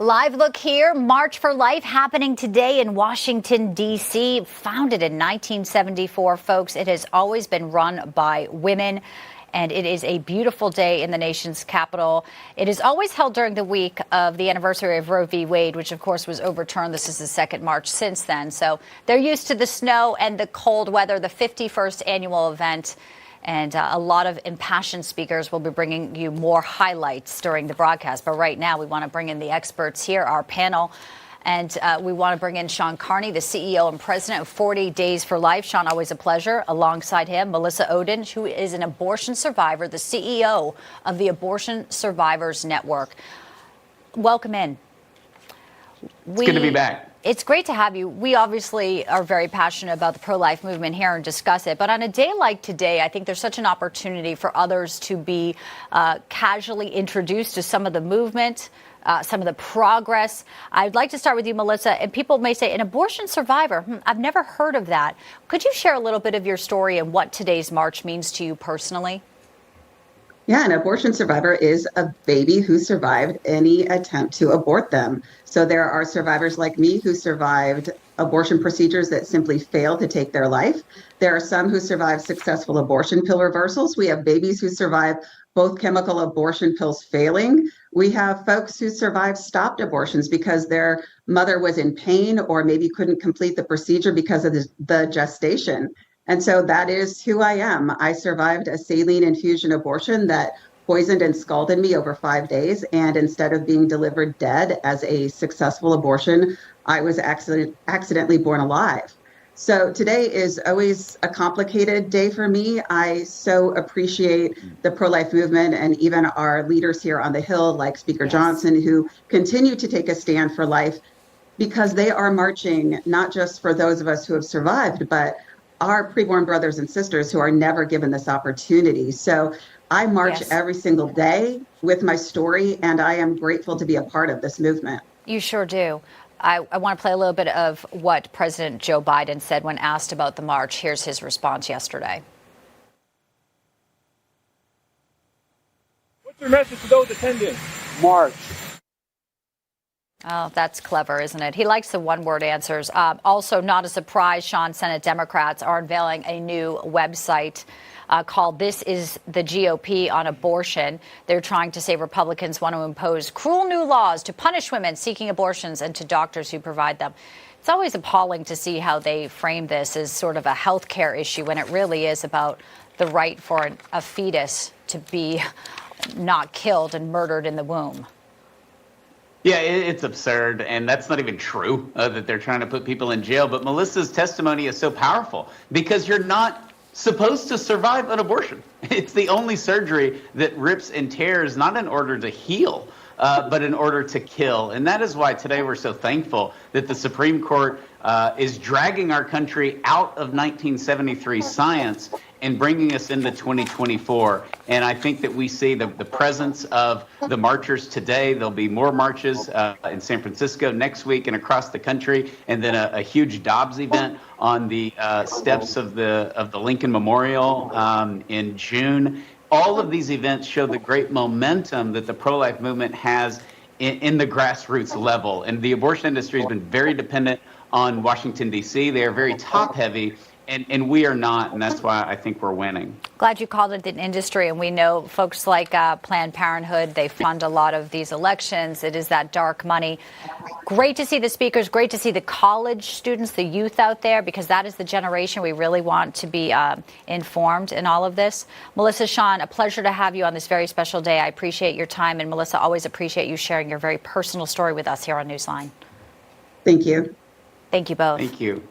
Live look here, March for Life happening today in Washington, D.C. Founded in 1974, folks. It has always been run by women, and it is a beautiful day in the nation's capital. It is always held during the week of the anniversary of Roe v. Wade, which, of course, was overturned. This is the second March since then. So they're used to the snow and the cold weather, the 51st annual event. And a lot of impassioned speakers will be bringing you more highlights during the broadcast. But right now, we want to bring in the experts here, our panel. And we want to bring in Shawn Carney, the CEO and president of 40 Days for Life. Shawn, always a pleasure. Alongside him, Melissa Ohden, who is an abortion survivor, the CEO of the Abortion Survivors Network. Welcome in. It's good to be back. It's great to have you. We obviously are very passionate about the pro-life movement here and discuss it. But on a day like today, I think there's such an opportunity for others to be casually introduced to some of the movement, some of the progress. I'd like to start with you, Melissa. And people may say, an abortion survivor, I've never heard of that. Could you share a little bit of your story and what today's march means to you personally? Yeah, an abortion survivor is a baby who survived any attempt to abort them. So there are survivors like me who survived abortion procedures that simply failed to take their life. There are some who survived successful abortion pill reversals. We have babies who survive both chemical abortion pills failing. We have folks who survived stopped abortions because their mother was in pain or maybe couldn't complete the procedure because of the gestation. And so that is who I am. I survived a saline infusion abortion that poisoned and scalded me over 5 days. And instead of being delivered dead as a successful abortion, I was accidentally born alive. So today is always a complicated day for me. I so appreciate the pro-life movement and even our leaders here on the Hill, like Speaker Johnson, who continue to take a stand for life because they are marching not just for those of us who have survived, but our preborn brothers and sisters who are never given this opportunity. So I march every single day with my story, and I am grateful to be a part of this movement. You sure do. I want to play a little bit of what President Joe Biden said when asked about the march. Here's his response yesterday. What's your message to those attending? March. Oh, that's clever, isn't it? He likes the one-word answers. Also, not a surprise, Shawn, Senate Democrats are unveiling a new website called This Is the GOP on Abortion. They're trying to say Republicans want to impose cruel new laws to punish women seeking abortions and to doctors who provide them. It's always appalling to see how they frame this as sort of a health care issue when it really is about the right for a fetus to be not killed and murdered in the womb. Yeah, it's absurd, and that's not even true that they're trying to put people in jail. But Melissa's testimony is so powerful because you're not supposed to survive an abortion. It's the only surgery that rips and tears, not in order to heal, but in order to kill. And that is why today we're so thankful that the Supreme Court is dragging our country out of 1973 science and bringing us into 2024. And I think that we see the presence of the marchers today. There'll be more marches in San Francisco next week and across the country, and then a huge Dobbs event on the steps of the Lincoln Memorial in June. All of these events show the great momentum that the pro-life movement has in the grassroots level. And the abortion industry has been very dependent on Washington, D.C. They are very top-heavy. And we are not, and that's why I think we're winning. Glad you called it an industry, and we know folks like Planned Parenthood, they fund a lot of these elections. It is that dark money. Great to see the speakers, great to see the college students, the youth out there, because that is the generation we really want to be informed in all of this. Melissa, Shawn, a pleasure to have you on this very special day. I appreciate your time, and Melissa, always appreciate you sharing your very personal story with us here on Newsline. Thank you. Thank you both. Thank you.